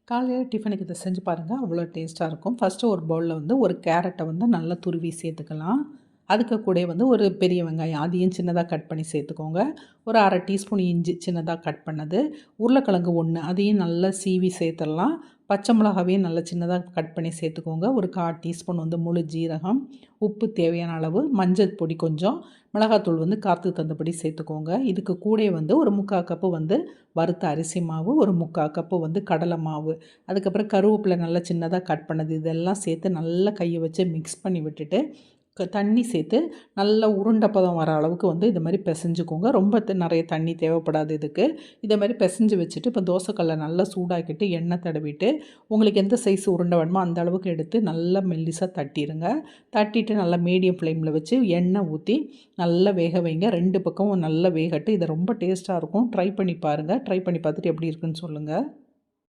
காலையில் டிஃபனுக்கு இதை செஞ்சு பாருங்கள், அவ்வளோ டேஸ்ட்டாக இருக்கும். ஃபஸ்ட்டு ஒரு பவுலில் வந்து ஒரு கேரட்டை வந்து நல்லா துருவி சேர்த்துக்கலாம். அதுக்கு கூட வந்து ஒரு பெரிய வெங்காயம் அதையும் சின்னதாக கட் பண்ணி சேர்த்துக்கோங்க. ஒரு 1/2 டீஸ்பூன் இஞ்சி சின்னதாக கட் பண்ணது, உருளைக்கிழங்கு 1 அதையும் நல்லா சீவி சேர்த்துடலாம். பச்சை மிளகாவையும் நல்லா சின்னதாக கட் பண்ணி சேர்த்துக்கோங்க. ஒரு 1/4 டீஸ்பூன் வந்து முழு ஜீரகம், உப்பு தேவையான அளவு, மஞ்சள் பொடி கொஞ்சம், மிளகாத்தூள் வந்து காரத்துக்கு தகுந்தபடி சேர்த்துக்கோங்க. இதுக்கு கூட வந்து ஒரு 3/4 கப்பு வந்து வறுத்த அரிசி மாவு, ஒரு 3/4 கப்பு வந்து கடலை மாவு, அதுக்கப்புறம் கருவேப்பிலை நல்லா சின்னதாக கட் பண்ணது இதெல்லாம் சேர்த்து நல்லா கையை வச்சு மிக்ஸ் பண்ணி விட்டுட்டு தண்ணி சேர்த்து நல்லா உருண்டை பதம் வர அளவுக்கு வந்து இது மாதிரி பிசைஞ்சுக்கோங்க. ரொம்ப நிறைய தண்ணி தேவைப்படாது இதுக்கு. இதை மாதிரி பிசைஞ்சு வச்சுட்டு இப்போ தோசைக்கல்லை நல்லா சூடாக்கிட்டு எண்ணெய் தடவிட்டு உங்களுக்கு எந்த சைஸ் உருண்டை வேணுமோ அந்த அளவுக்கு எடுத்து நல்லா மெல்லிசாக தட்டிடுங்க. தட்டிட்டு நல்லா மீடியம் ஃப்ளேமில் வச்சு எண்ணெய் ஊற்றி நல்லா வேக வைங்க. 2 பக்கமும் நல்லா வேகட்டு. இது ரொம்ப டேஸ்ட்டாக இருக்கும். ட்ரை பண்ணி பாருங்கள். ட்ரை பண்ணி பார்த்துட்டு எப்படி இருக்குன்னு சொல்லுங்கள்.